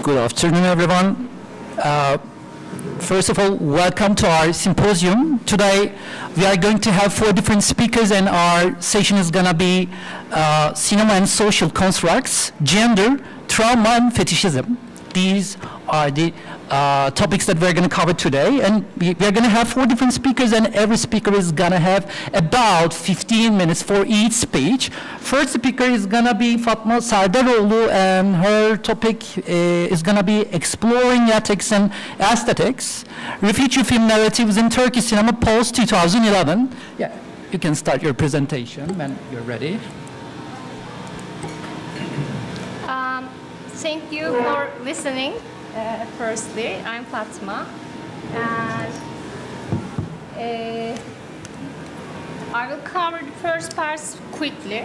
Good afternoon, everyone. First of all, welcome to our symposium. Today, we are going to have 4 different speakers, and our session is going to be cinema and social constructs, gender, trauma, and fetishism. These are the topics that we're going to cover today, and we're going to have 4 different speakers, and every speaker is going to have about 15 minutes for each speech. First speaker is going to be Fatma Serdaroğlu, and her topic is going to be exploring ethics and aesthetics, refugee film narratives in Turkish cinema post-2011. Yeah, you can start your presentation when you're ready. Thank you for listening. Firstly, I'm Fatma, and I will cover the first part quickly.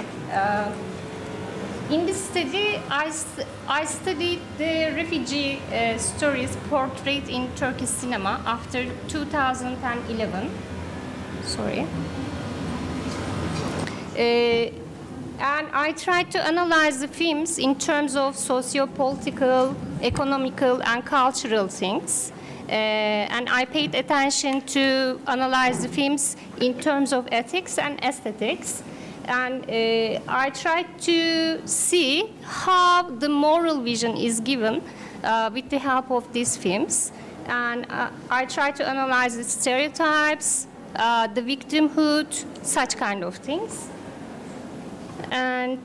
In this study, I studied the refugee stories portrayed in Turkish cinema after 2011. Sorry. And I tried to analyze the films in terms of socio-political, economical, and cultural things. And I paid attention to analyze the films in terms of ethics and aesthetics. And I tried to see how the moral vision is given with the help of these films. And I tried to analyze the stereotypes, the victimhood, such kind of things. And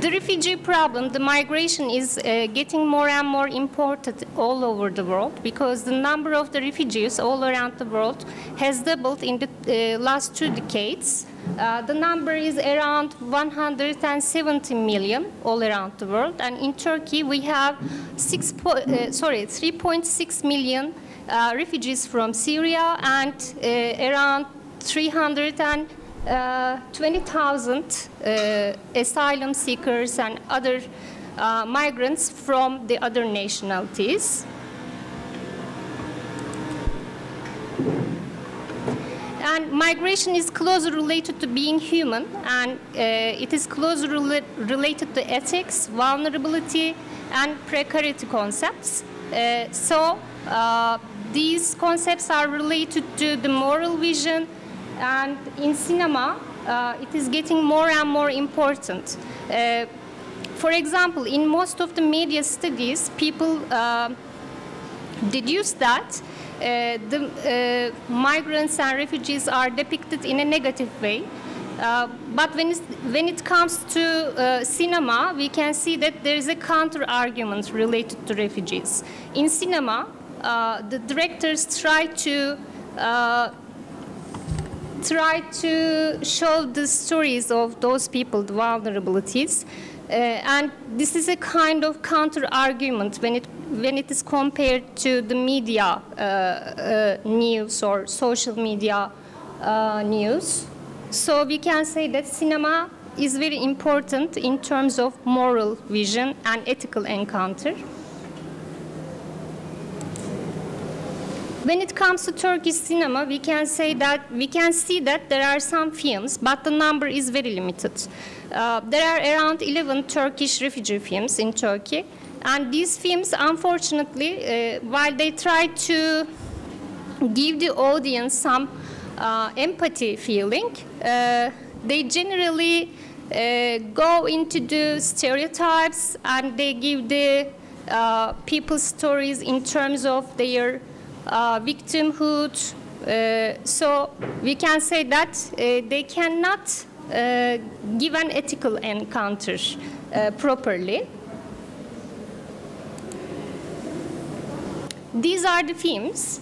the refugee problem, the migration is getting more and more important all over the world, because the number of the refugees all around the world has doubled in the last 2 decades. The number is around 170 million all around the world, and in Turkey we have 3.6 million refugees from Syria and around 320,000 asylum seekers and other migrants from the other nationalities. And migration is closely related to being human, and it is closely related to ethics, vulnerability, and precarity concepts. These concepts are related to the moral vision, and in cinema, it is getting more and more important. For example, in most of the media studies, people deduce that the migrants and refugees are depicted in a negative way. But when it comes to cinema, we can see that there is a counter-argument related to refugees. In cinema, the directors try to show the stories of those people, the vulnerabilities. And this is a kind of counter-argument when it is compared to the media news or social media news. So we can say that cinema is very important in terms of moral vision and ethical encounter. When it comes to Turkish cinema, we can see that there are some films, but the number is very limited. There are around 11 Turkish refugee films in Turkey, and these films, unfortunately, while they try to give the audience some empathy feeling, they generally go into the stereotypes, and they give the people's stories in terms of their victimhood. So we can say that they cannot give an ethical encounter properly. These are the films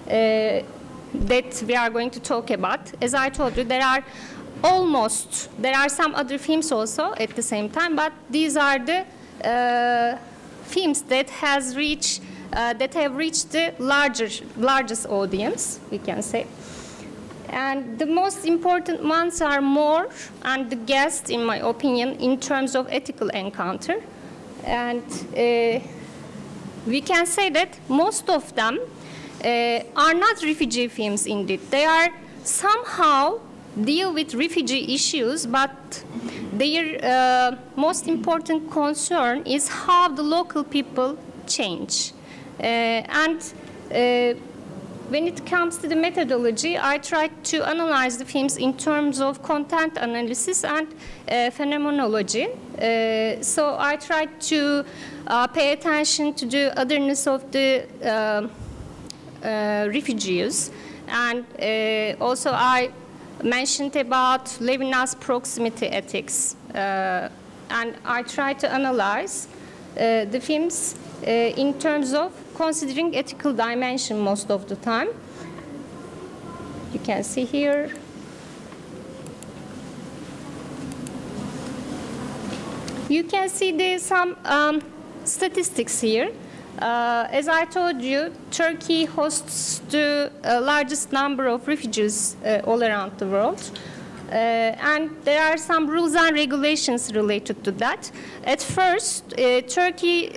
that we are going to talk about. As I told you, there are some other films also at the same time, but these are the films that have reached the largest audience, we can say. And the most important ones are More and The Guest, in my opinion, in terms of ethical encounter. And we can say that most of them are not refugee films indeed. They are somehow deal with refugee issues, but their most important concern is how the local people change. When it comes to the methodology, I tried to analyze the films in terms of content analysis and phenomenology. So I tried to pay attention to the otherness of the refugees, and also I mentioned about Levinas' proximity ethics, and I tried to analyze the films in terms of considering ethical dimension most of the time. You can see here. You can see some statistics here. As I told you, Turkey hosts the largest number of refugees all around the world. And there are some rules and regulations related to that. At first, Turkey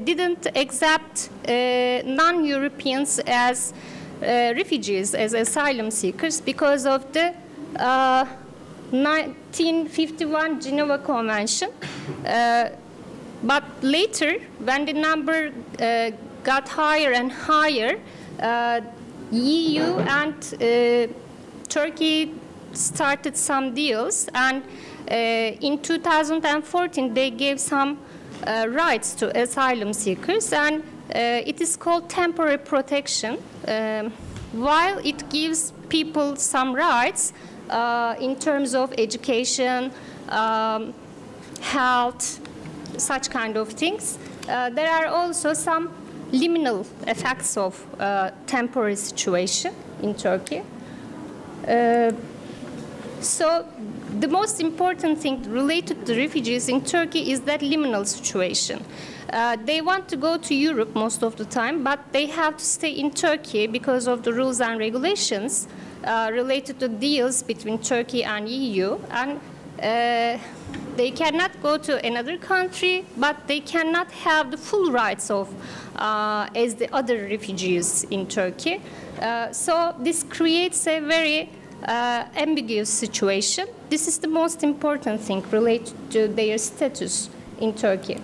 didn't accept non-Europeans as refugees, as asylum seekers, because of the 1951 Geneva Convention. But later, when the number got higher and higher, EU and Turkey started some deals, and in 2014 they gave some rights to asylum seekers, and it is called temporary protection. While it gives people some rights in terms of education, health, such kind of things, there are also some liminal effects of temporary situation in Turkey. So the most important thing related to refugees in Turkey is that liminal situation. They want to go to Europe most of the time, but they have to stay in Turkey because of the rules and regulations related to deals between Turkey and EU. And they cannot go to another country, but they cannot have the full rights of as the other refugees in Turkey. So this creates a very ambiguous situation. This is the most important thing related to their status in Turkey.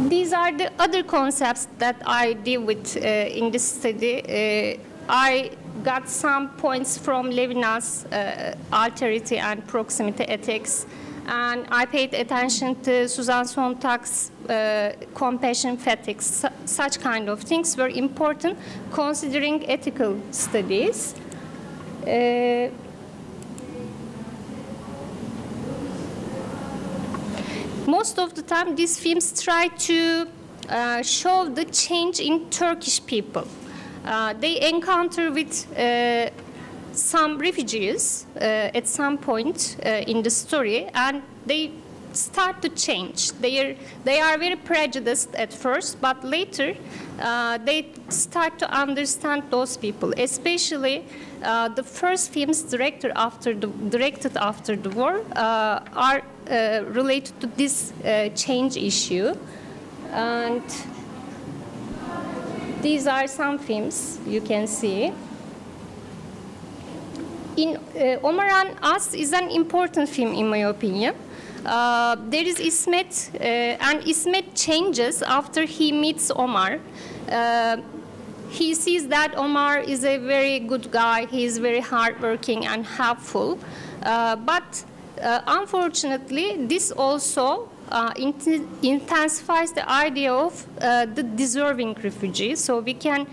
These are the other concepts that I deal with in this study. I got some points from Levinas' alterity and proximity ethics, and I paid attention to Susan Sontag's compassion fatigue. Such kind of things were important considering ethical studies. Most of the time, these films try to show the change in Turkish people. They encounter with some refugees at some point in the story, and they start to change. They are very prejudiced at first, but later they start to understand those people. Especially the first films directed after the war are related to this change issue. And these are some films you can see. Omar and Us is an important film in my opinion. There is İsmet, and İsmet changes after he meets Omar. He sees that Omar is a very good guy, he is very hardworking and helpful. But unfortunately, this also intensifies the idea of the deserving refugee. So we can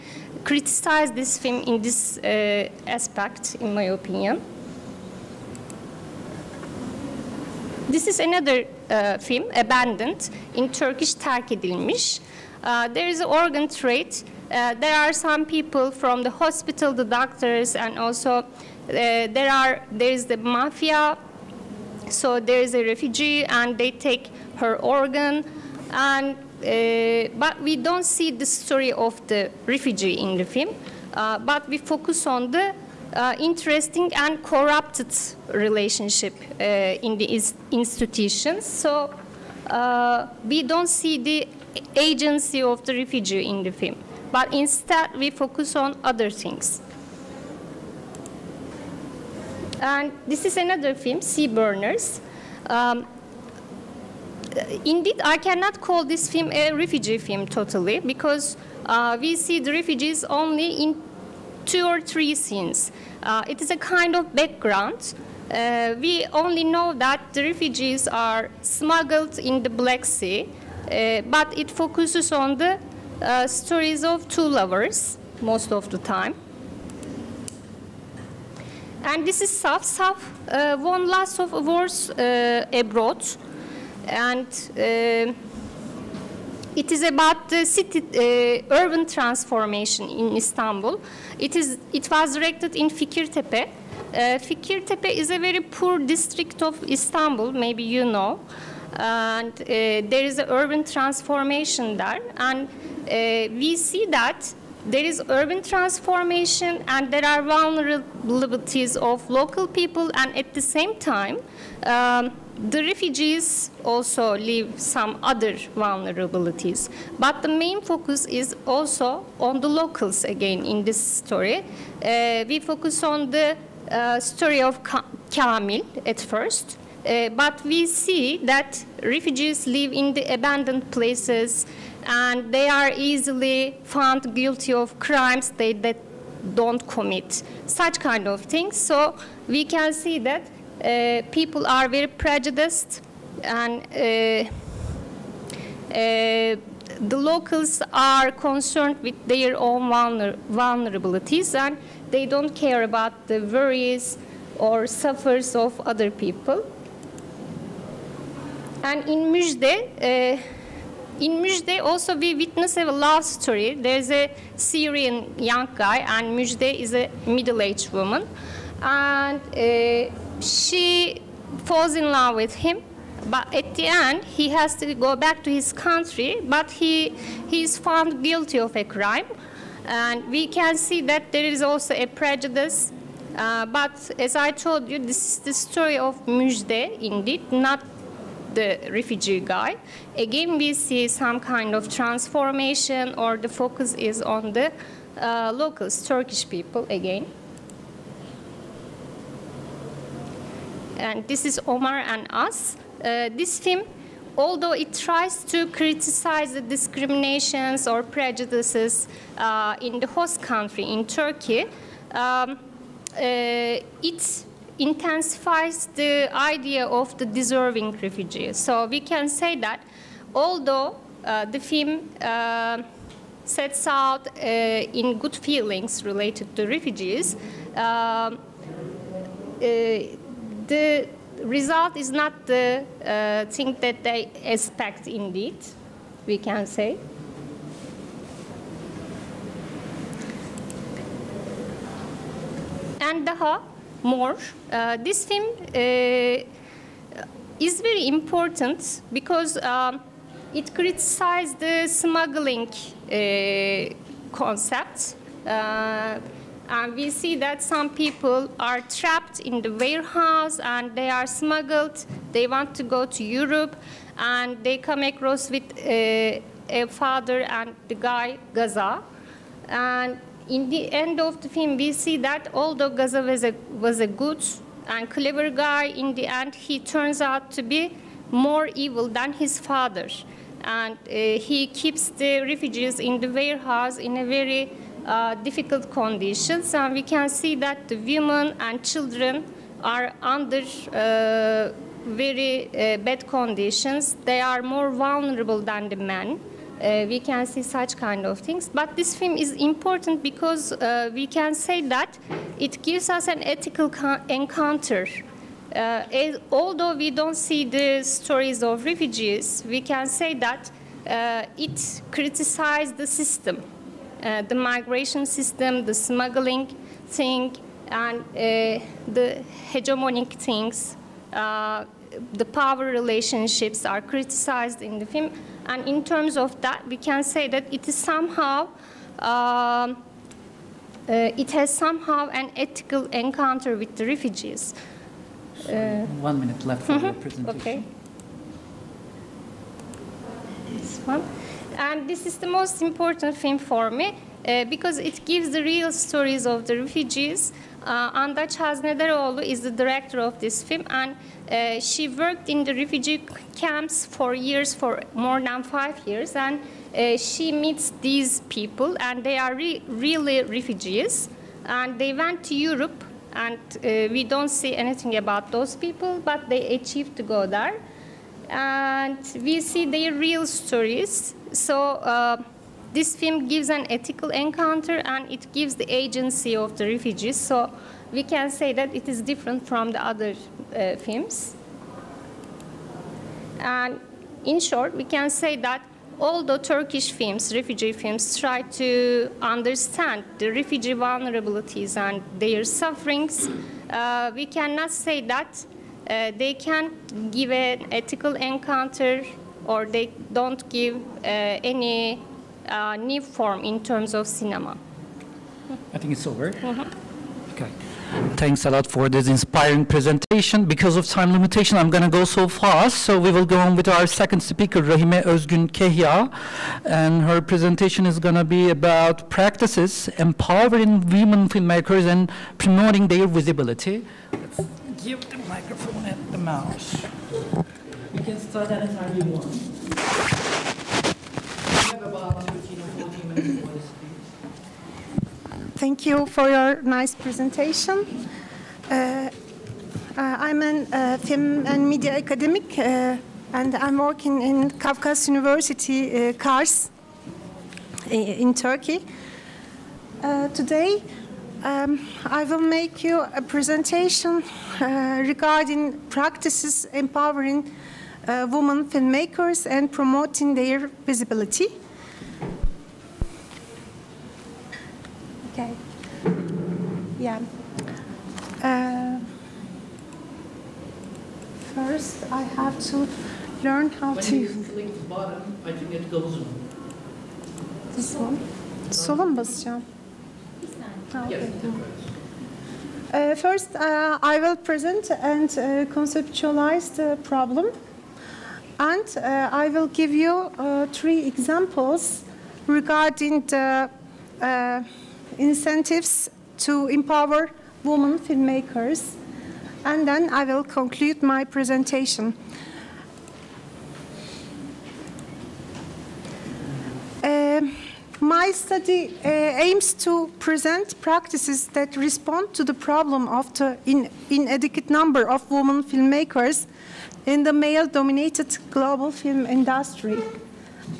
criticize this film in this aspect, in my opinion. This is another film, Abandoned, in Turkish, terk edilmiş. There is an organ trade. There are some people from the hospital, the doctors, and also there is the mafia. So there is a refugee, and they take her organ, and but we don't see the story of the refugee in the film, but we focus on the interesting and corrupted relationship in the institutions. So we don't see the agency of the refugee in the film. But instead, we focus on other things. And this is another film, Sea Burners. Indeed, I cannot call this film a refugee film totally, because we see the refugees only in 2 or 3 scenes. It is a kind of background. We only know that the refugees are smuggled in the Black Sea, but it focuses on the stories of 2 lovers most of the time. And this is Saf. Won lots of awards abroad. And it is about the city urban transformation in Istanbul. It was directed in Fikirtepe. Fikirtepe is a very poor district of Istanbul, maybe you know. And there is an urban transformation there. And we see that there is urban transformation and there are vulnerabilities of local people, and at the same time, the refugees also leave some other vulnerabilities. But the main focus is also on the locals again in this story. We focus on the story of Kamil at first, but we see that refugees live in the abandoned places and they are easily found guilty of crimes that don't commit, such kind of things. So we can see that people are very prejudiced, and the locals are concerned with their own vulnerabilities, and they don't care about the worries or suffers of other people. And in Müjde also we witness a love story. There's a Syrian young guy, and Müjde is a middle-aged woman, and she falls in love with him, but at the end he has to go back to his country, but he is found guilty of a crime. And we can see that there is also a prejudice, but as I told you, this is the story of Müjde indeed, not the refugee guy. Again, we see some kind of transformation, or the focus is on the locals, Turkish people again. And this is Omar and Us. This film, although it tries to criticize the discriminations or prejudices in the host country, in Turkey, it intensifies the idea of the deserving refugees. So we can say that although the film sets out in good feelings related to refugees, the result is not the thing that they expect indeed, we can say. And more, this film is very important because it criticizes the smuggling concept. And we see that some people are trapped in the warehouse and they are smuggled. They want to go to Europe, and they come across with a father and the guy, Gaza. And in the end of the film, we see that although Gaza was a good and clever guy, in the end he turns out to be more evil than his father. And he keeps the refugees in the warehouse in a very difficult conditions, and we can see that the women and children are under very bad conditions. They are more vulnerable than the men. We can see such kind of things. But this film is important because we can say that it gives us an ethical encounter. Although we don't see the stories of refugees, we can say that it criticizes the system. The migration system, the smuggling thing, and the hegemonic things, the power relationships are criticized in the film. And in terms of that, we can say that it is somehow, it has somehow an ethical encounter with the refugees. 1 minute left for your presentation. Okay. This one. And this is the most important film for me because it gives the real stories of the refugees. Serdaroğlu is the director of this film, and she worked in the refugee camps for years, for more than 5 years, and she meets these people, and they are really refugees, and they went to Europe, and we don't see anything about those people, but they achieved to go there, and we see their real stories. So this film gives an ethical encounter, and it gives the agency of the refugees. So we can say that it is different from the other films. And in short, we can say that although Turkish films, refugee films, try to understand the refugee vulnerabilities and their sufferings, we cannot say that they can give an ethical encounter, or they don't give any new form in terms of cinema. I think it's over. Okay. Thanks a lot for this inspiring presentation. Because of time limitation, I'm going to go so fast, so we will go on with our second speaker, Rahime, Özgün, Kehya, and her presentation is going to be about practices empowering women filmmakers and promoting their visibility. Let's give the microphone and the mouse. You can start anytime you want. Thank you for your nice presentation. I'm a film and media academic, and I'm working in Kafkas University, Kars, in Turkey. Today, I will make you a presentation regarding practices empowering women filmmakers and promoting their visibility. Okay. Yeah. First, I have to learn how to. When you click the button, I think it goes on. This one. Sola mı basacağım? Okay. First, I will present and conceptualize the problem, and I will give you 3 examples regarding the incentives to empower women filmmakers, and then I will conclude my presentation. My study aims to present practices that respond to the problem of the inadequate number of women filmmakers in the male-dominated global film industry.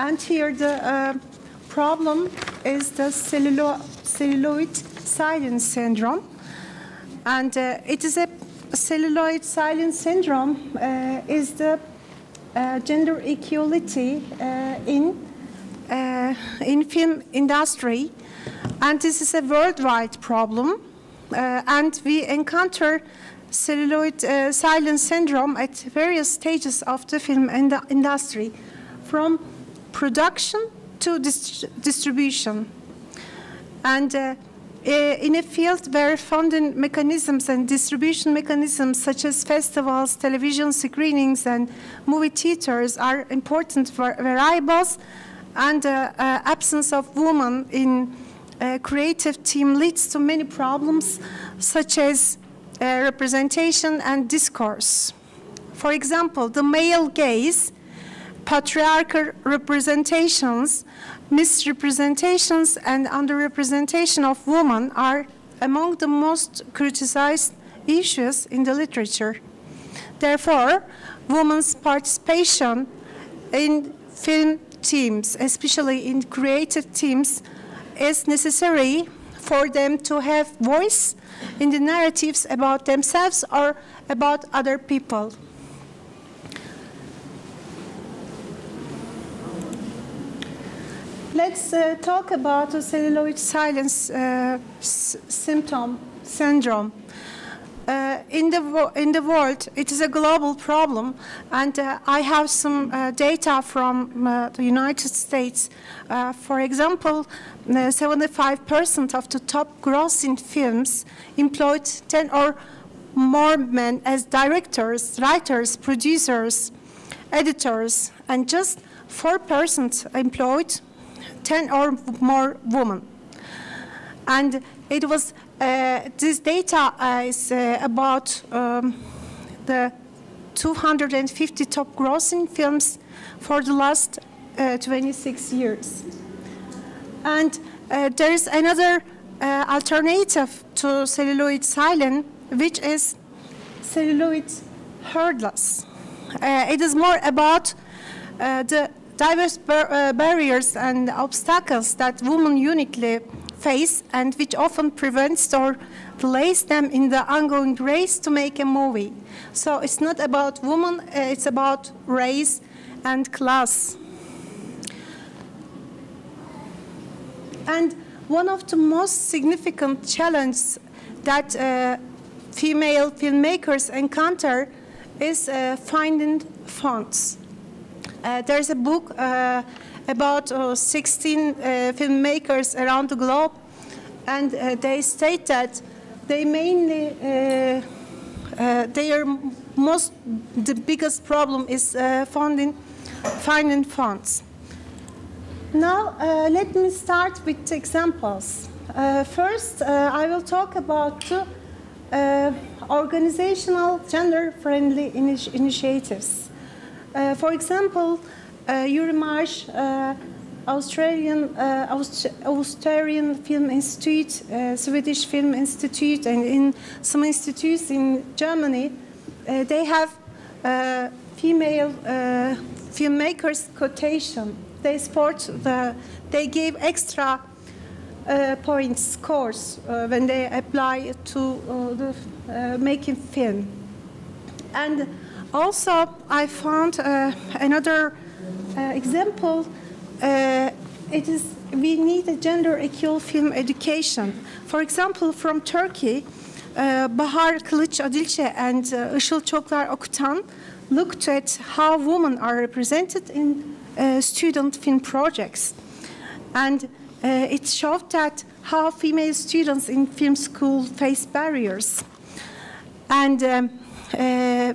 And here the problem is the celluloid silence syndrome. And it is a celluloid silence syndrome is the gender equality in film industry, and this is a worldwide problem, and we encounter celluloid silence syndrome at various stages of the film industry, from production to distribution. And in a field where funding mechanisms and distribution mechanisms such as festivals, television screenings, and movie theaters are important variables, and absence of women in creative team leads to many problems, such as representation and discourse. For example, the male gaze, patriarchal representations, misrepresentations, and underrepresentation of women are among the most criticized issues in the literature. Therefore, women's participation in film teams, especially in creative teams, is necessary for them to have voice in the narratives about themselves or about other people. Let's talk about the celluloid silence syndrome. In the world, it is a global problem, and I have some data from the United States. For example, 75% of the top grossing films employed 10 or more men as directors, writers, producers, editors, and just 4 persons employed, 10 or more women. And it was, this data is about the 250 top grossing films for the last 26 years. And there is another alternative to celluloid silent, which is celluloid hairless. It is more about the diverse barriers and obstacles that women uniquely face and which often prevents or delays them in the ongoing race to make a movie. So it's not about women, it's about race and class. And one of the most significant challenges that female filmmakers encounter is finding funds. There's a book about 16 filmmakers around the globe, and they state that they mainly, the biggest problem is finding funds. Now, let me start with examples. First, I will talk about organizational gender-friendly initiatives. For example, Eurymarch, Austrian Film Institute, Swedish Film Institute, and in some institutes in Germany, they have female filmmakers quotation. They they gave extra points, scores, when they apply to the making film. And also, I found another example. It is, we need a gender-equal film education. For example, from Turkey, Bahar Kılıç Adilçe and Işıl Çoklar Okutan looked at how women are represented in student film projects. And it showed that how female students in film school face barriers. And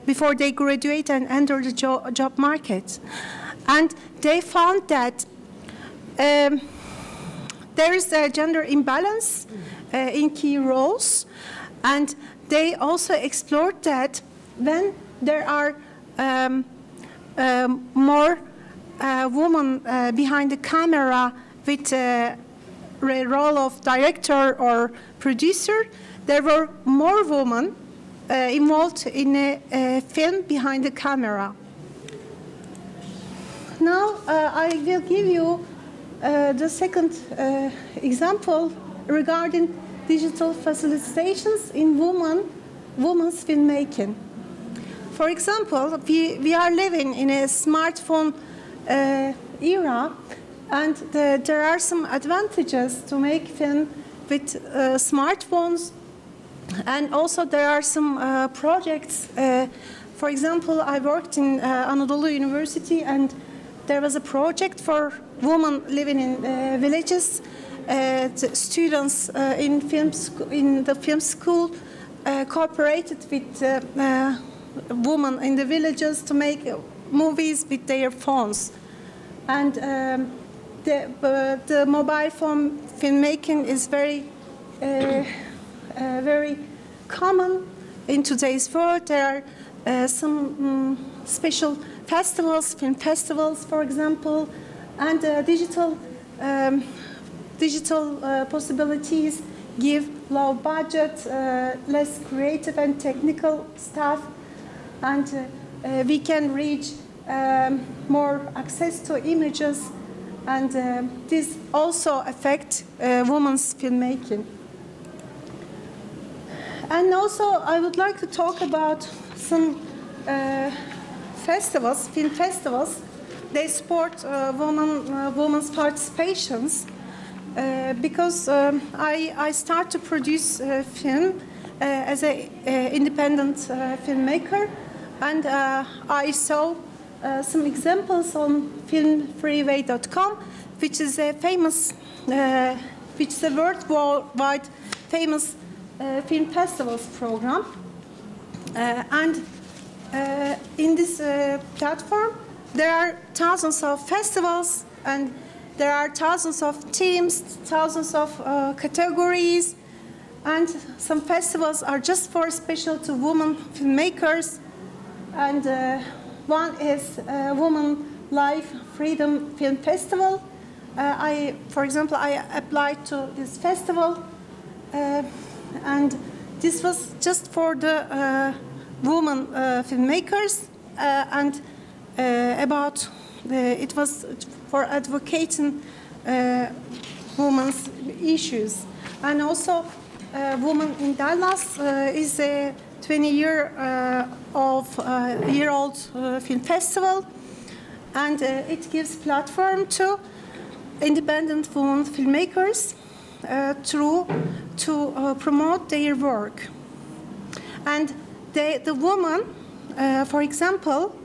before they graduate and enter the job market. And they found that there is a gender imbalance in key roles. And they also explored that when there are more women behind the camera with a role of director or producer, there were more women involved in a film behind the camera. Now I will give you the second example regarding digital facilitations in women's filmmaking. For example, we are living in a smartphone era, and there are some advantages to make film with smartphones. And also there are some projects. For example, I worked in Anadolu University, and there was a project for women living in villages. Students in the film school cooperated with women in the villages to make movies with their phones. And the mobile phone filmmaking is very common in today's world. There are some special festivals, film festivals, for example, and digital possibilities give low budget, less creative and technical staff, and we can reach more access to images, and this also affects women's filmmaking. And also, I would like to talk about some festivals, film festivals. They support women's participations because I start to produce film as an independent filmmaker, and I saw some examples on filmfreeway.com, which is a famous, which is a worldwide famous film festivals program. And in this platform, there are thousands of festivals, and there are thousands of teams, thousands of categories, and some festivals are just for special to women filmmakers, and one is Women Life Freedom Film Festival. For example, I applied to this festival, and this was just for the women filmmakers, and it was for advocating women's issues. And also, Women in Dallas is a 20-year-old film festival, and it gives platform to independent women filmmakers to promote their work. And the woman, for example,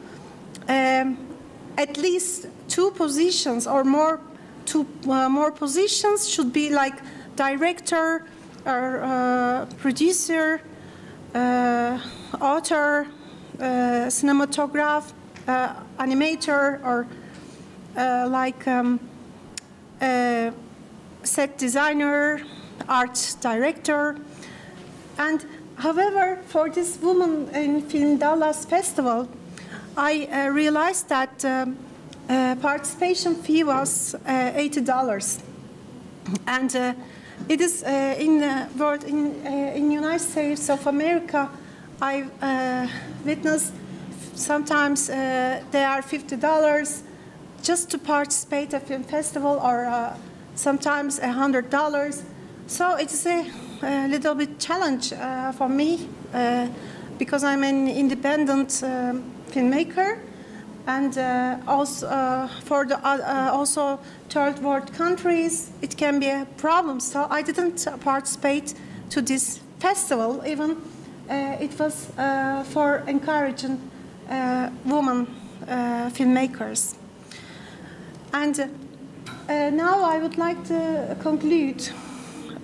at least two positions or more positions should be like director or producer, author, cinematograph, animator, or set designer, art director. And however, for this Women in Film Dallas Festival, I realized that participation fee was $80, and it is in United States of America. I witnessed sometimes they are $50 just to participate at a film festival, or sometimes $100. So it's a little bit challenge for me because I'm an independent filmmaker, and also for the also third world countries, it can be a problem. So I didn't participate to this festival. Even it was for encouraging women filmmakers. And now I would like to conclude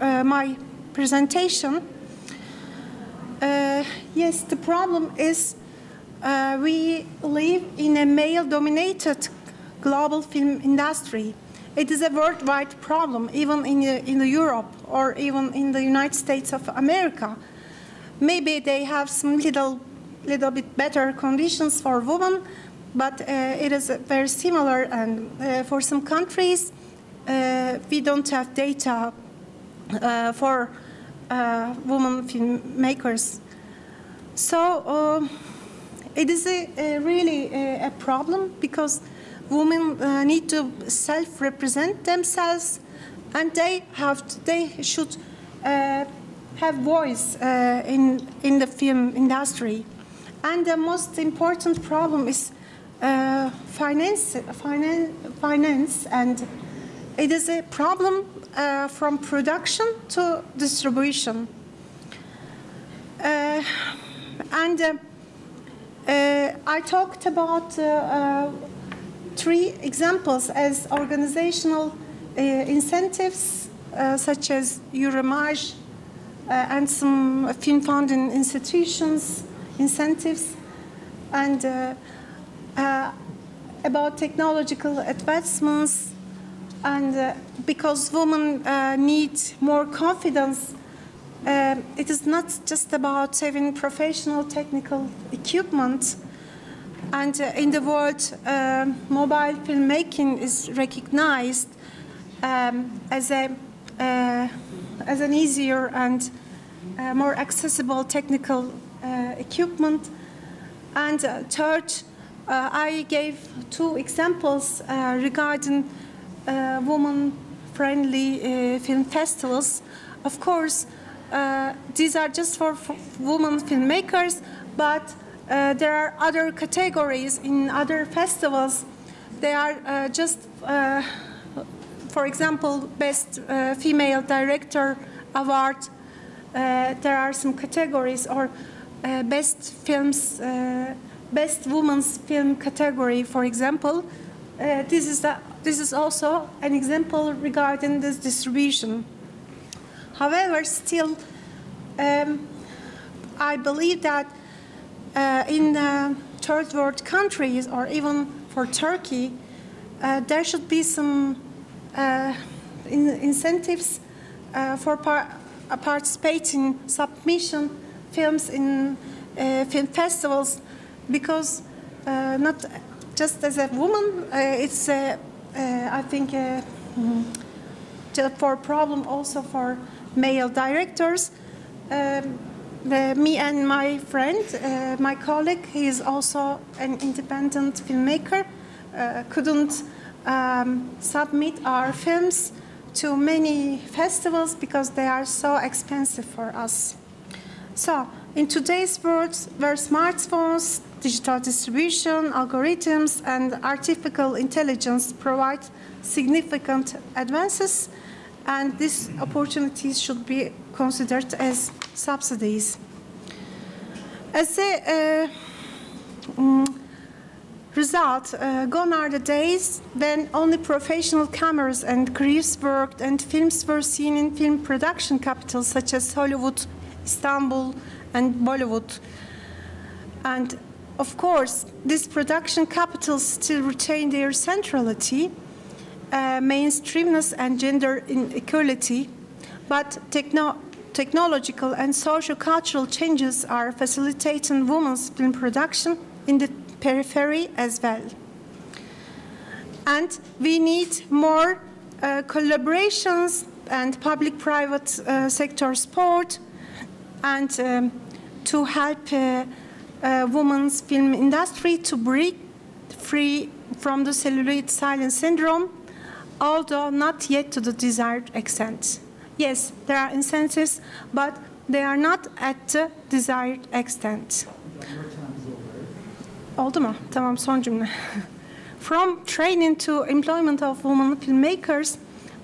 my presentation. Yes, the problem is we live in a male-dominated global film industry. It is a worldwide problem, even in Europe or even in the United States of America. Maybe they have some little bit better conditions for women, but it is very similar. And for some countries, we don't have data for women filmmakers. So it is really a problem, because women need to self-represent themselves, and they should have voice in the film industry. And the most important problem is finance, and it is a problem from production to distribution. I talked about 3 examples as organizational incentives, such as Euromage and some film funding institutions incentives, and about technological advancements, and because women need more confidence. It is not just about having professional technical equipment, and in the world, mobile filmmaking is recognized as an easier and more accessible technical equipment. And third, I gave 2 examples regarding woman-friendly film festivals. Of course, these are just for women filmmakers, but there are other categories in other festivals. They are just, for example, Best Female Director Award. There are some categories, or Best Films, Best Women's Film category, for example. This is also an example regarding this distribution. However, still, I believe that in third world countries, or even for Turkey, there should be some incentives for participating submission films in film festivals, because not just as a woman, it's I think for problem also for male directors. Me and my friend, my colleague, he is also an independent filmmaker, couldn't submit our films to many festivals because they are so expensive for us. So, in today's world, where smartphones, digital distribution, algorithms, and artificial intelligence provide significant advances, and these opportunities should be considered as subsidies. As a result, gone are the days when only professional cameras and crews worked and films were seen in film production capitals such as Hollywood, Istanbul, and Bollywood. And of course, these production capitals still retain their centrality, mainstreamness and gender inequality, but technological and socio-cultural changes are facilitating women's film production in the periphery as well. And we need more collaborations and public-private sector support, and to help women's film industry to break free from the celluloid silence syndrome, although not yet to the desired extent. Yes, there are incentives, but they are not at the desired extent. Oldu mu? Tamam, son cümle. From training to employment of women filmmakers,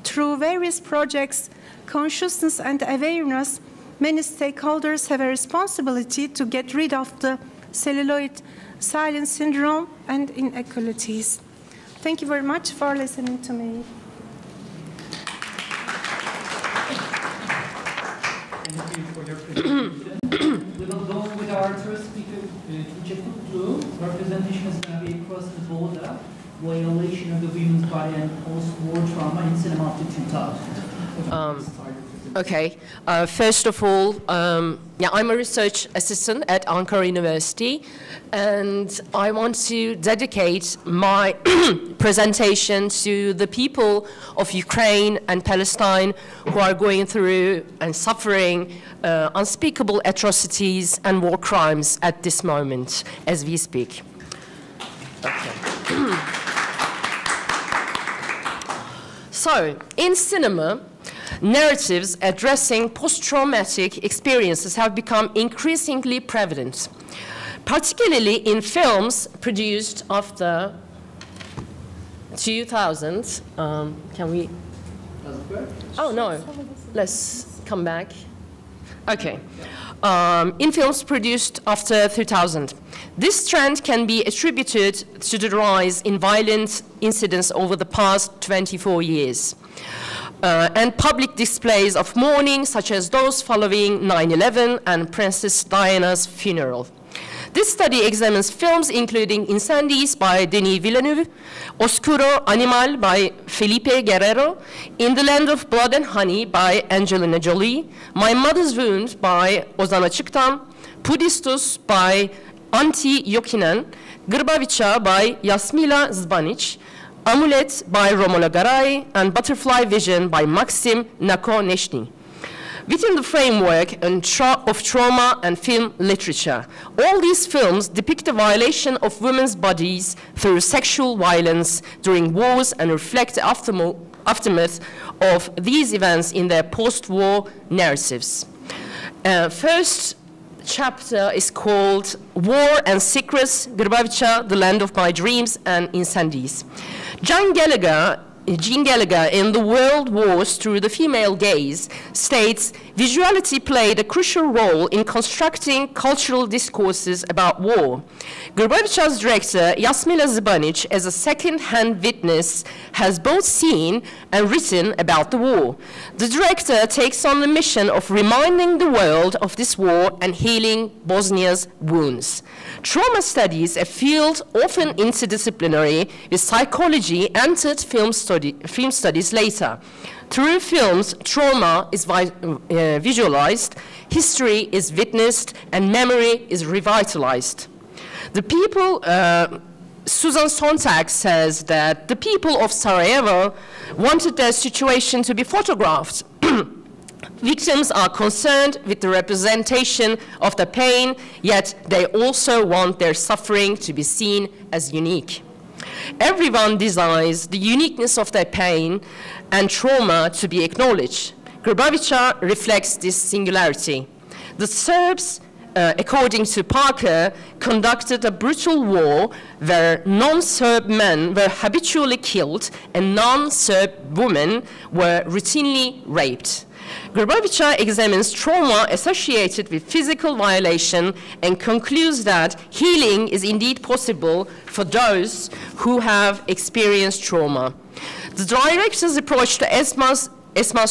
through various projects, consciousness and awareness, many stakeholders have a responsibility to get rid of the celluloid silence syndrome and inequalities. Thank you very much for listening to me. Thank you for your presentation. We will go with our first speaker, Tuğçe Kutlu. Her presentation is going to be across the border, violation of the women's body and post-war trauma in cinema after 2000. Okay. First of all, yeah, I'm a research assistant at Ankara University, and I want to dedicate my presentation to the people of Ukraine and Palestine who are going through and suffering unspeakable atrocities and war crimes at this moment as we speak. Okay. So, in cinema, narratives addressing post-traumatic experiences have become increasingly prevalent, particularly in films produced after 2000. Can we? Oh, no. Let's come back. Okay. In films produced after 2000. This trend can be attributed to the rise in violent incidents over the past 24 years. And public displays of mourning, such as those following 9/11 and Princess Diana's funeral. This study examines films including Incendies by Denis Villeneuve, Oscuro Animal by Felipe Guerrero, In the Land of Blood and Honey by Angelina Jolie, My Mother's Wound by Ozan Açıktan, Pudistus by Antti Jokinen, Grbavica by Jasmila Zbanic, Amulet by Romola Garai, and Butterfly Vision by Maxim Nakonechny. Within the framework of trauma and film literature, all these films depict the violation of women's bodies through sexual violence during wars and reflect the aftermath of these events in their post-war narratives. First chapter is called War and Secrets, Grbavica, The Land of My Dreams, and Incendies. John Gallagher Jean Gallagher in The World Wars Through the Female Gaze states, visuality played a crucial role in constructing cultural discourses about war. Grbavica's director, Jasmila Zbanic, as a second-hand witness, has both seen and written about the war. The director takes on the mission of reminding the world of this war and healing Bosnia's wounds. Trauma studies, a field often interdisciplinary with psychology, entered film studies later. Through films, trauma is visualized, history is witnessed, and memory is revitalized. The people, Susan Sontag says that the people of Sarajevo wanted their situation to be photographed. Victims are concerned with the representation of the pain, yet they also want their suffering to be seen as unique. Everyone desires the uniqueness of their pain and trauma to be acknowledged. Grbavica reflects this singularity. The Serbs, according to Parker, conducted a brutal war where non-Serb men were habitually killed and non-Serb women were routinely raped. Grbavica examines trauma associated with physical violation and concludes that healing is indeed possible for those who have experienced trauma. The director's approach to Esma's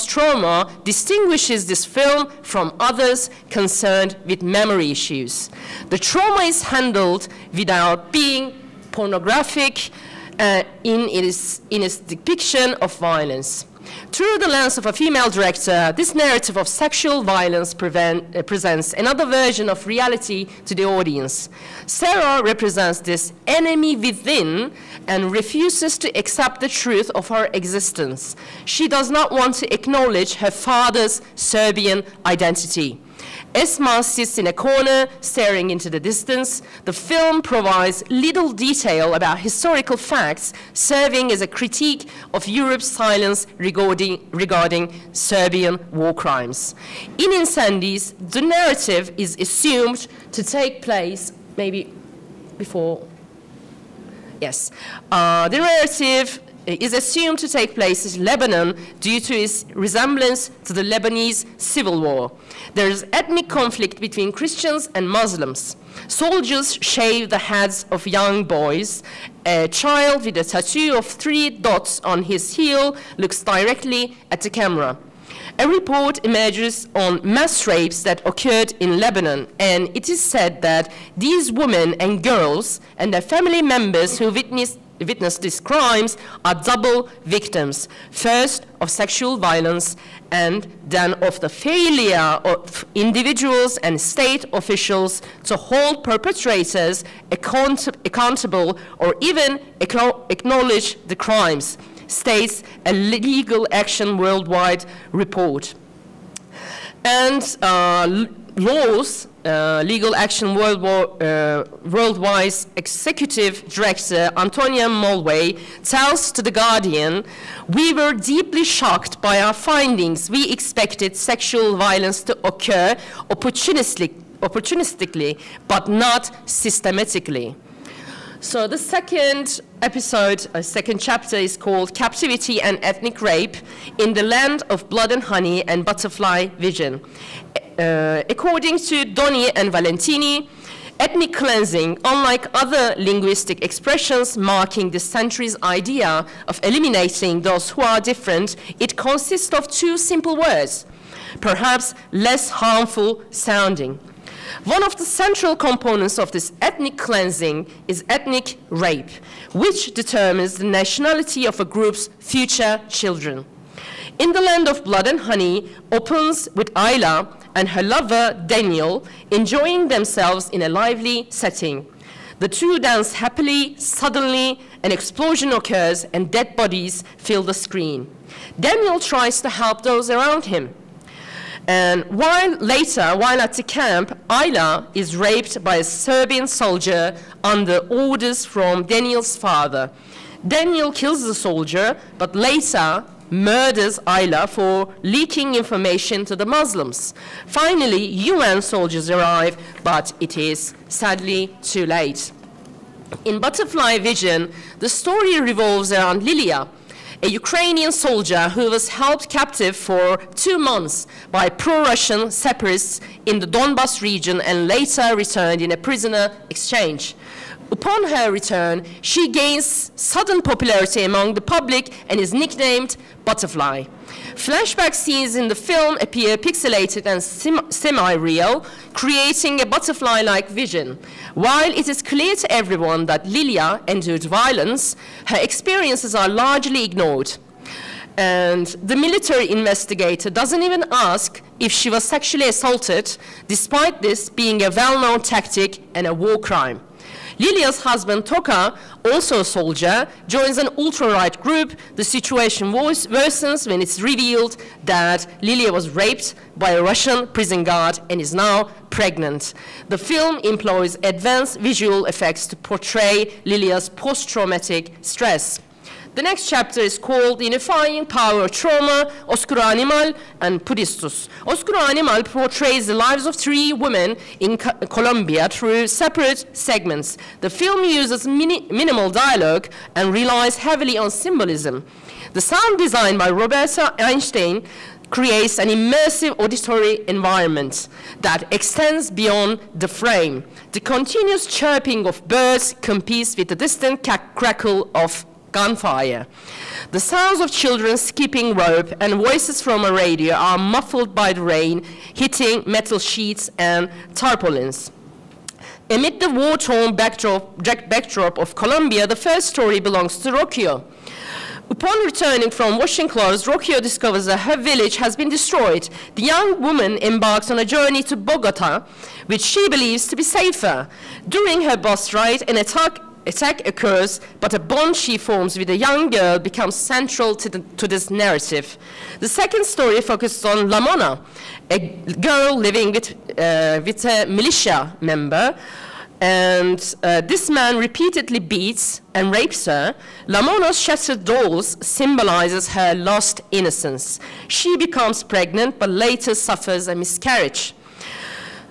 trauma distinguishes this film from others concerned with memory issues. The trauma is handled without being pornographic in its depiction of violence. Through the lens of a female director, this narrative of sexual violence presents another version of reality to the audience. Sarah represents this enemy within and refuses to accept the truth of her existence. She does not want to acknowledge her father's Serbian identity. Esma sits in a corner, staring into the distance. The film provides little detail about historical facts, serving as a critique of Europe's silence regarding Serbian war crimes. In Incendies, the narrative is assumed to take place, maybe before, yes. The narrative is assumed to take place in Lebanon due to its resemblance to the Lebanese civil war. There is ethnic conflict between Christians and Muslims. Soldiers shave the heads of young boys. A child with a tattoo of 3 dots on his heel looks directly at the camera. A report emerges on mass rapes that occurred in Lebanon, and it is said that these women and girls and their family members who witnessed these crimes are double victims, first of sexual violence and then of the failure of individuals and state officials to hold perpetrators accountable or even acknowledge the crimes, states a Legal Action Worldwide report. And Legal Action Worldwide's executive director, Antonia Mulway, tells to The Guardian, "We were deeply shocked by our findings. We expected sexual violence to occur opportunistically, but not systematically." So the second episode, second chapter is called Captivity and Ethnic Rape in the Land of Blood and Honey and Butterfly Vision. According to Doni and Valentini, ethnic cleansing, unlike other linguistic expressions marking this century's idea of eliminating those who are different, it consists of 2 simple words, perhaps less harmful sounding. One of the central components of this ethnic cleansing is ethnic rape, which determines the nationality of a group's future children. In the Land of Blood and Honey opens with Ayla and her lover, Daniel, enjoying themselves in a lively setting. The 2 dance happily. Suddenly, an explosion occurs and dead bodies fill the screen. Daniel tries to help those around him. And while at the camp, Ayla is raped by a Serbian soldier under orders from Daniel's father. Daniel kills the soldier, but later murders Ayla for leaking information to the Muslims. Finally, UN soldiers arrive, but it is sadly too late. In Butterfly Vision, the story revolves around Lilia, a Ukrainian soldier who was held captive for 2 months by pro-Russian separatists in the Donbas region and later returned in a prisoner exchange. Upon her return, she gains sudden popularity among the public and is nicknamed Butterfly. Flashback scenes in the film appear pixelated and semi-real, creating a butterfly-like vision. While it is clear to everyone that Lilia endured violence, her experiences are largely ignored. And the military investigator doesn't even ask if she was sexually assaulted, despite this being a well-known tactic and a war crime. Lilia's husband, Toka, also a soldier, joins an ultra-right group. The situation worsens when it's revealed that Lilia was raped by a Russian prison guard and is now pregnant. The film employs advanced visual effects to portray Lilia's post-traumatic stress. The next chapter is called Unifying Power, Trauma, Oscuro Animal, and Pudistus. Oscuro Animal portrays the lives of 3 women in Colombia through separate segments. The film uses minimal dialogue and relies heavily on symbolism. The sound design by Roberta Einstein creates an immersive auditory environment that extends beyond the frame. The continuous chirping of birds competes with the distant crackle of gunfire. The sounds of children skipping rope and voices from a radio are muffled by the rain hitting metal sheets and tarpaulins. Amid the war-torn backdrop of Colombia, the first story belongs to Rocchio. Upon returning from washing clothes, Rocchio discovers that her village has been destroyed. The young woman embarks on a journey to Bogota, which she believes to be safer. During her bus ride, an attack occurs, but a bond she forms with a young girl becomes central to this narrative. The second story focuses on Lamona, a girl living with a militia member, and this man repeatedly beats and rapes her. Lamona's shattered dolls symbolizes her lost innocence. She becomes pregnant, but later suffers a miscarriage.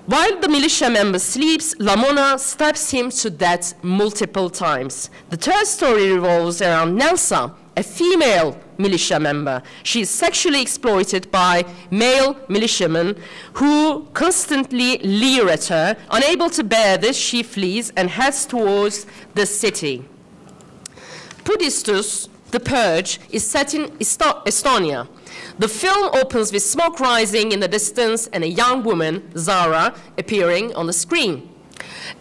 While the militia member sleeps, Lamona stabs him to death multiple times. The third story revolves around Nelsa, a female militia member. She is sexually exploited by male militiamen who constantly leer at her. Unable to bear this, she flees and heads towards the city. Pudistus, The Purge, is set in Estonia. The film opens with smoke rising in the distance and a young woman, Zara, appearing on the screen.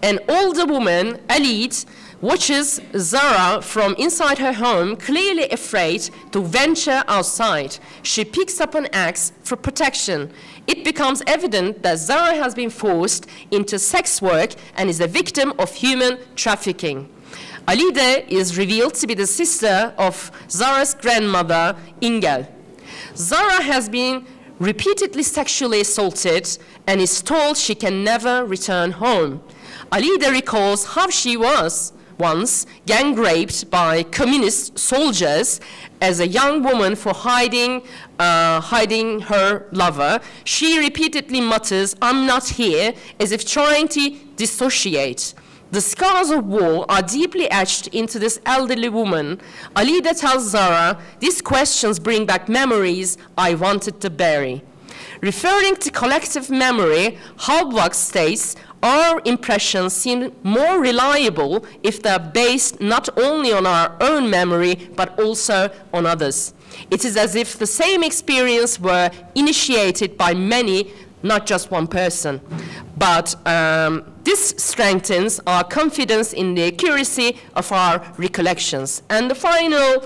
An older woman, Alid, watches Zara from inside her home, clearly afraid to venture outside. She picks up an axe for protection. It becomes evident that Zara has been forced into sex work and is a victim of human trafficking. Alide is revealed to be the sister of Zara's grandmother, Ingel. Zara has been repeatedly sexually assaulted and is told she can never return home. Alida recalls how she was once gang raped by communist soldiers as a young woman for hiding her lover. She repeatedly mutters, "I'm not here," as if trying to dissociate. The scars of war are deeply etched into this elderly woman. Alida tells Zara, "These questions bring back memories I wanted to bury." Referring to collective memory, Halbwach states, "Our impressions seem more reliable if they're based not only on our own memory, but also on others. It is as if the same experience were initiated by many, not just one person." But this strengthens our confidence in the accuracy of our recollections. And the final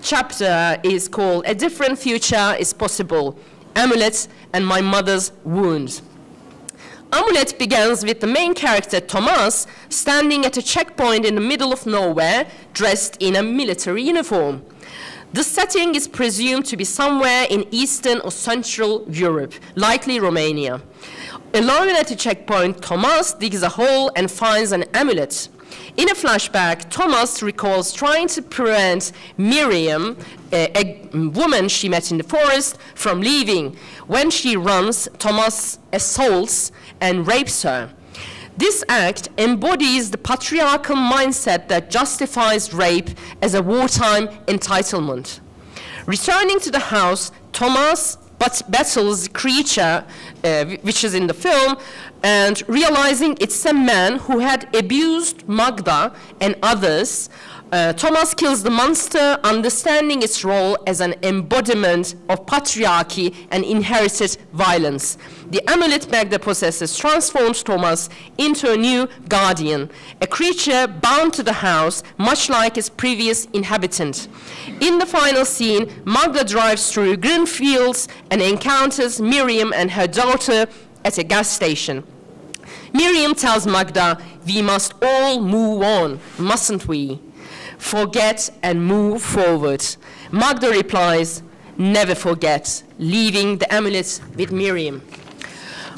chapter is called A Different Future is Possible, Amulet and My Mother's Wound. Amulet begins with the main character, Thomas, standing at a checkpoint in the middle of nowhere, dressed in a military uniform. The setting is presumed to be somewhere in Eastern or Central Europe, likely Romania. Alone at a checkpoint, Thomas digs a hole and finds an amulet. In a flashback, Thomas recalls trying to prevent Miriam, a woman she met in the forest, from leaving. When she runs, Thomas assaults and rapes her. This act embodies the patriarchal mindset that justifies rape as a wartime entitlement. Returning to the house, Thomas battles the creature, which is in the film, and realizing it's a man who had abused Magda and others, Thomas kills the monster, understanding its role as an embodiment of patriarchy and inherited violence. The amulet Magda possesses transforms Thomas into a new guardian, a creature bound to the house, much like its previous inhabitant. In the final scene, Magda drives through green fields and encounters Miriam and her daughter at a gas station. Miriam tells Magda, "We must all move on, mustn't we? Forget and move forward." Magda replies, "Never forget," leaving the amulet with Miriam.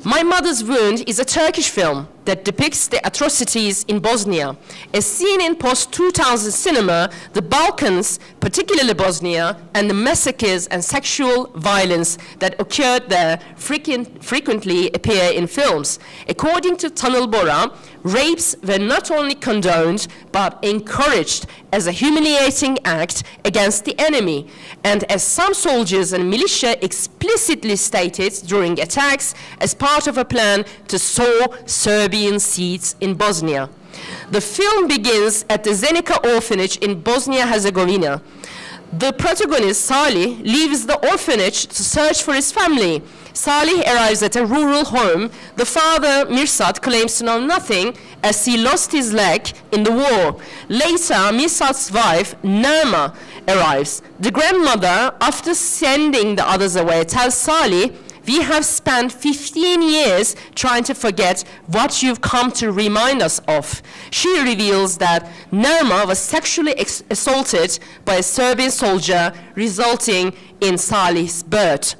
My Mother's Wound is a Turkish film that depicts the atrocities in Bosnia. As seen in post-2000 cinema, the Balkans, particularly Bosnia, and the massacres and sexual violence that occurred there frequently appear in films. According to Tanıl Bora, rapes were not only condoned, but encouraged as a humiliating act against the enemy, and as some soldiers and militia explicitly stated during attacks as part of a plan to sow Serbian seeds in Bosnia. The film begins at the Zenica orphanage in Bosnia-Herzegovina. The protagonist, Salih, leaves the orphanage to search for his family. Salih arrives at a rural home. The father, Mirsad, claims to know nothing as he lost his leg in the war. Later, Mirsad's wife, Nerma, arrives. The grandmother, after sending the others away, tells Salih, "We have spent 15 years trying to forget what you've come to remind us of." She reveals that Nerma was sexually assaulted by a Serbian soldier, resulting in Salih's birth.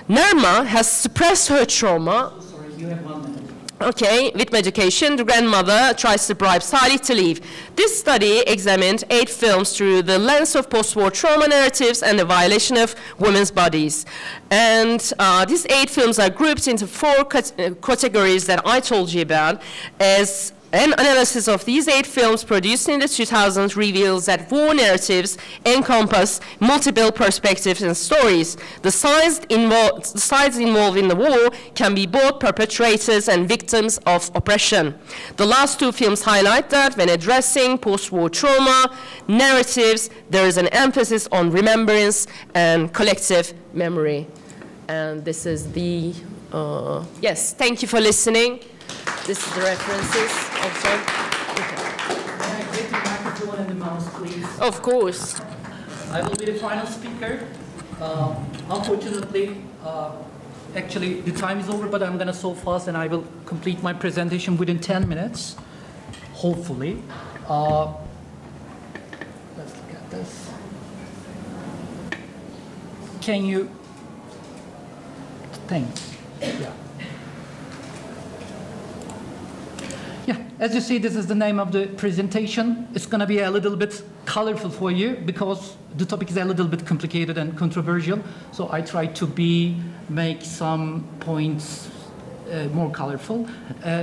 Nerma has suppressed her trauma. Sorry, you have 1 minute. Okay, with medication, the grandmother tries to bribe Salih to leave. This study examined 8 films through the lens of post-war trauma narratives and the violation of women's bodies. And these 8 films are grouped into 4 categories that I told you about. As an analysis of these 8 films produced in the 2000s reveals that war narratives encompass multiple perspectives and stories. The sides involved in the war can be both perpetrators and victims of oppression. The last 2 films highlight that when addressing post-war trauma narratives, there is an emphasis on remembrance and collective memory. And this is the, yes, thank you for listening. This is the references also. Can I get the microphone and the mouse, please? Of course. I will be the final speaker. Unfortunately, actually the time is over, but I'm going to so fast and I will complete my presentation within 10 minutes, hopefully. Let's look at this. Can you, thanks, yeah. Yeah, as you see, this is the name of the presentation. It's going to be a little bit colorful for you because the topic is a little bit complicated and controversial. So I try to make some points more colorful.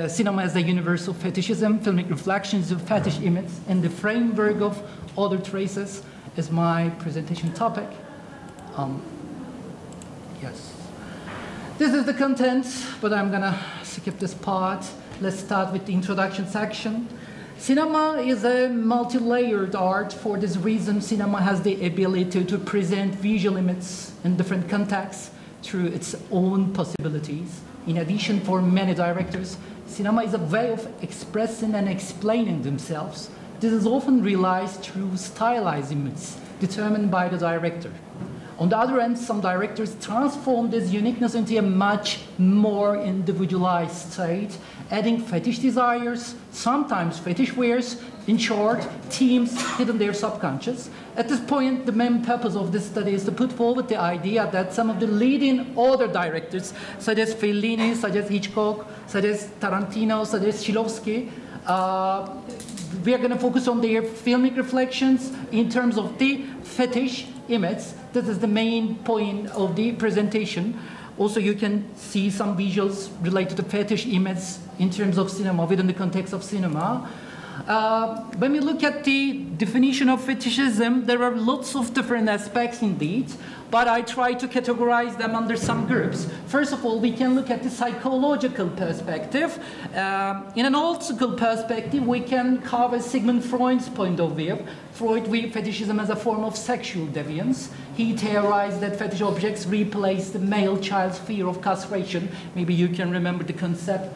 Cinema as a universal fetishism, filmic reflections of fetish images in the framework of other traces is my presentation topic. Yes. This is the content, but I'm going to skip this part. Let's start with the introduction section. Cinema is a multi-layered art. For this reason, cinema has the ability to present visual images in different contexts through its own possibilities. In addition, for many directors, cinema is a way of expressing and explaining themselves. This is often realized through stylized images determined by the director. On the other hand, some directors transform this uniqueness into a much more individualized state, adding fetish desires, sometimes fetish wares, in short, themes hidden in their subconscious. At this point, the main purpose of this study is to put forward the idea that some of the leading other directors, such as Fellini, such as Hitchcock, such as Tarantino, such as Chilovsky, we are going to focus on their filmic reflections in terms of the fetish image. This is the main point of the presentation. Also, you can see some visuals related to fetish images in terms of cinema, within the context of cinema. When we look at the definition of fetishism, there are lots of different aspects indeed, but I try to categorize them under some groups. First of all, we can look at the psychological perspective. In an analytical perspective, we can cover Sigmund Freud's point of view. Freud viewed fetishism as a form of sexual deviance. He theorized that fetish objects replace the male child's fear of castration. Maybe you can remember the concept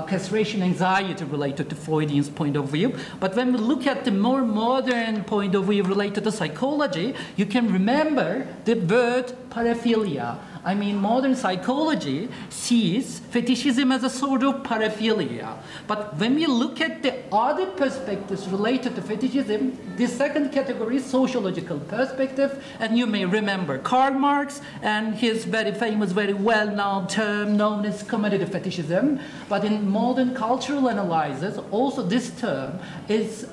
castration anxiety related to Freudian's point of view. But when we look at the more modern point of view related to psychology, you can remember the word paraphilia. I mean, modern psychology sees fetishism as a sort of paraphilia. But when we look at the other perspectives related to fetishism, the second category is sociological perspective. And you may remember Karl Marx and his very famous, very well-known term known as commodity fetishism. But in modern cultural analysis, also this term is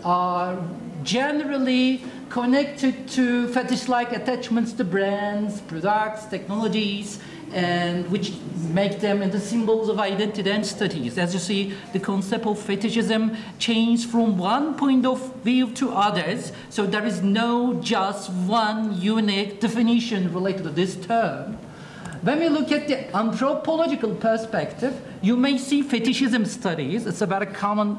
generally connected to fetish-like attachments to brands, products, technologies, and which make them into symbols of identity and status. As you see, the concept of fetishism changed from one point of view to others, so there is no just one unique definition related to this term. When we look at the anthropological perspective, you may see fetishism studies. It's a very common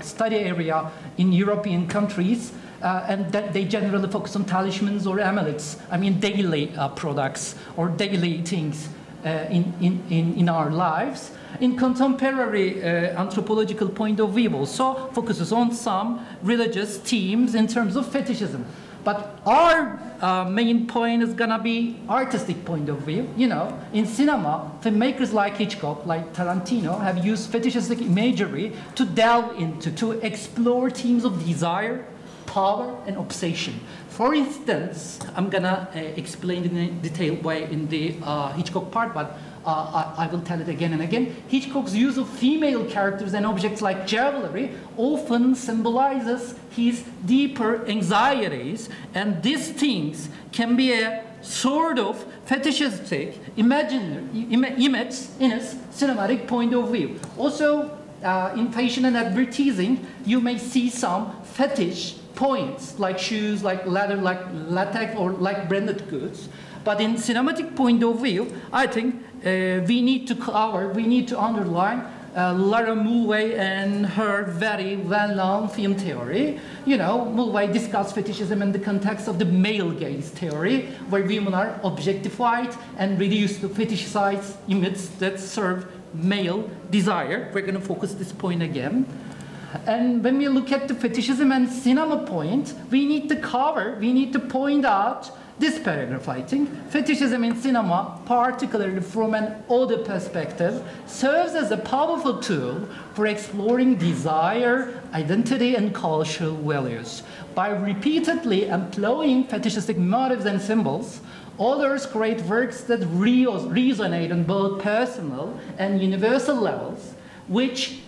study area in European countries, and that they generally focus on talismans or amulets. I mean, daily products or daily things in our lives. In contemporary anthropological point of view, also focuses on some religious themes in terms of fetishism. But our main point is gonna be artistic point of view. You know, in cinema, filmmakers like Hitchcock, like Tarantino, have used fetishistic imagery to delve into, to explore themes of desire, power, and obsession. For instance, I'm gonna explain in a detailed way in the Hitchcock part, but I will tell it again and again. Hitchcock's use of female characters and objects like jewelry often symbolizes his deeper anxieties, and these things can be a sort of fetishistic image in a cinematic point of view. Also, in fashion and advertising, you may see some fetish points, like shoes, like leather, like latex, or like branded goods. But in cinematic point of view, I think we need to underline Lara Mulvey and her very well-known film theory. You know, Mulvey discussed fetishism in the context of the male gaze theory, where women are objectified and reduced to fetishized images that serve male desire. We're going to focus this point again. And when we look at the fetishism and cinema point, we need to point out this paragraph, I think. Fetishism in cinema, particularly from an Auteur perspective, serves as a powerful tool for exploring desire, identity, and cultural values. By repeatedly employing fetishistic motives and symbols, authors create works that resonate on both personal and universal levels, which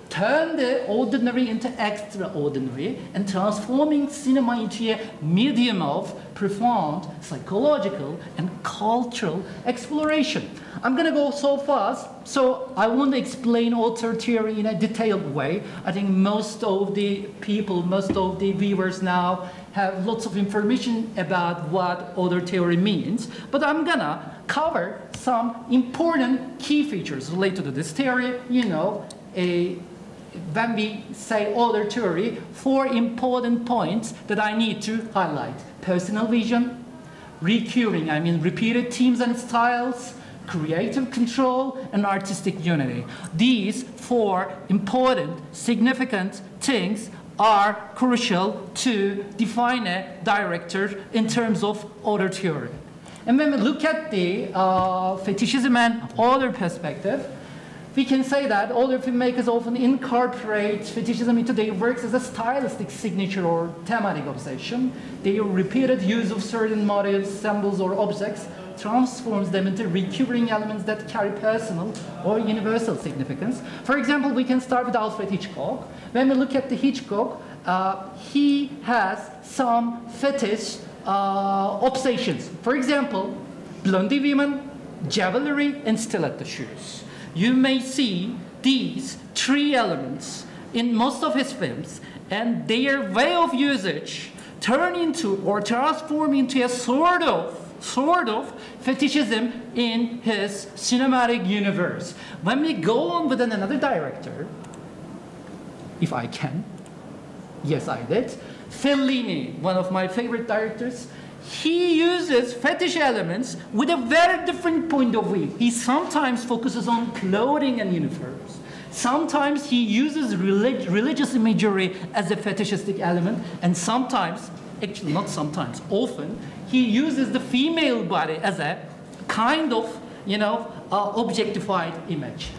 turn the ordinary into extraordinary, and transforming cinema into a medium of profound psychological and cultural exploration. I'm going to go so fast, so I won't explain Auteur theory in a detailed way. I think most of the people, most of the viewers now have lots of information about what Auteur theory means, but I'm going to cover some important key features related to this theory. You know, when we say Auteur theory, 4 important points that I need to highlight: personal vision, repeated themes and styles, creative control, and artistic unity. These 4 important, significant things are crucial to define a director in terms of Auteur theory. And when we look at the fetishism and Auteur perspective, we can say that older filmmakers often incorporate fetishism into their works as a stylistic signature or thematic obsession. Their repeated use of certain motifs, symbols, or objects transforms them into recurring elements that carry personal or universal significance. For example, we can start with Alfred Hitchcock. When we look at the Hitchcock, he has some fetish obsessions. For example, blondie women, jewelry, and stiletto shoes. You may see these 3 elements in most of his films, and their way of usage turn into or transform into a sort of fetishism in his cinematic universe. When we go on with another director, if I can, yes I did, Fellini, one of my favorite directors, he uses fetish elements with a very different point of view. He sometimes focuses on clothing and uniforms. Sometimes he uses religious imagery as a fetishistic element, and sometimes, actually not sometimes, often, he uses the female body as a kind of, objectified image.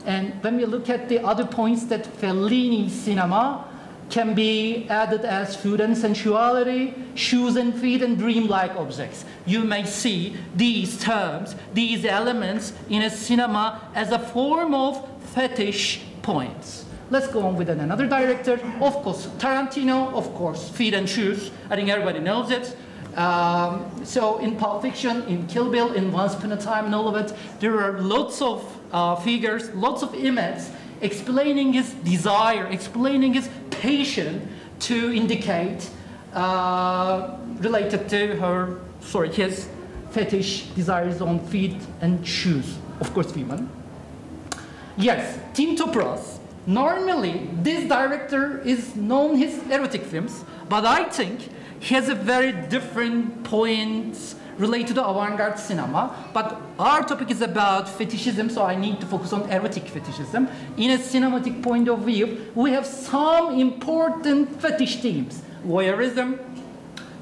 And when we look at the other points that Fellini's cinema can be added as food and sensuality, shoes and feet, and dreamlike objects. You may see these terms, these elements in a cinema as a form of fetish points. Let's go on with another director. Of course, Tarantino, of course, feet and shoes. I think everybody knows it. So in Pulp Fiction, in Kill Bill, in Once Upon a Time, and all of it, there are lots of figures, lots of images explaining his desire, explaining his passion to indicate related to his fetish desires on feet and shoes, of course, women. Yes, Tinto Pros. Normally, this director is known his erotic films, but I think he has a very different points related to avant-garde cinema. But our topic is about fetishism, so I need to focus on erotic fetishism. In a cinematic point of view, we have some important fetish themes: voyeurism,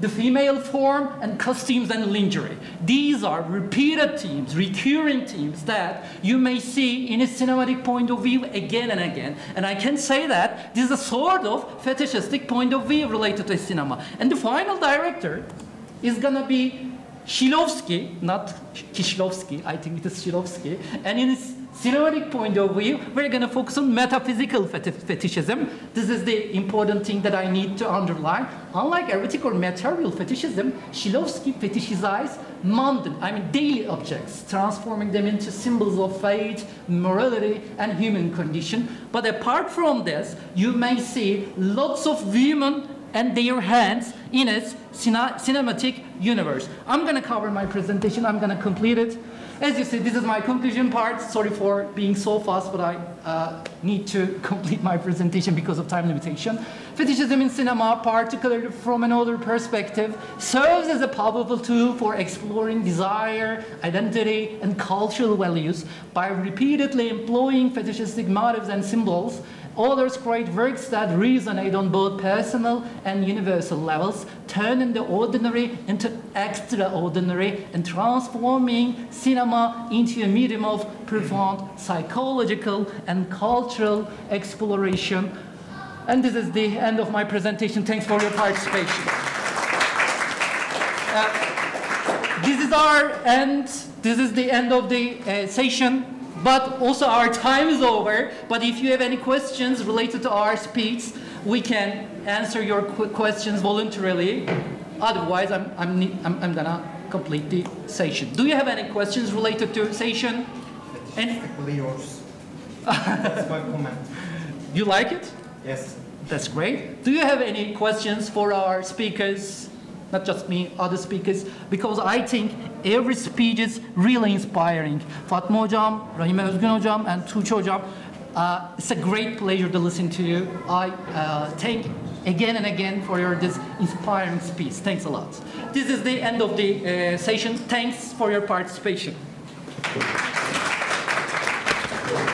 the female form, and costumes and lingerie. These are repeated themes, recurring themes that you may see in a cinematic point of view again and again. And I can say that this is a sort of fetishistic point of view related to cinema. And the final director is gonna be Shklovsky, not Kishlovsky, I think it is Shklovsky. And in his cinematic point of view, we're going to focus on metaphysical fetishism. This is the important thing that I need to underline. Unlike erotic or material fetishism, Shklovsky fetishizes mundane, daily objects, transforming them into symbols of faith, morality, and human condition. But apart from this, you may see lots of women and their hands in its cinematic universe. I'm going to cover my presentation. I'm going to complete it. As you see, this is my conclusion part. Sorry for being so fast, but I need to complete my presentation because of time limitation. Fetishism in cinema, particularly from an older perspective, serves as a powerful tool for exploring desire, identity, and cultural values. By repeatedly employing fetishistic motives and symbols, authors create works that resonate on both personal and universal levels, turning the ordinary into extraordinary and transforming cinema into a medium of profound psychological and cultural exploration. And this is the end of my presentation. Thanks for your participation. This is our end. This is the end of the session. But also our time is over. But if you have any questions related to our speech, we can answer your questions voluntarily. Otherwise, I'm gonna complete the session. Do you have any questions related to session? Specifically yours. That's my comment. You like it? Yes. That's great. Do you have any questions for our speakers? Not just me, other speakers, because I think every speech is really inspiring. Fatma hocam, Rahime, Özgün hocam, and Tuğçe hocam, it's a great pleasure to listen to you. I thank again and again for this inspiring speech. Thanks a lot. This is the end of the session. Thanks for your participation.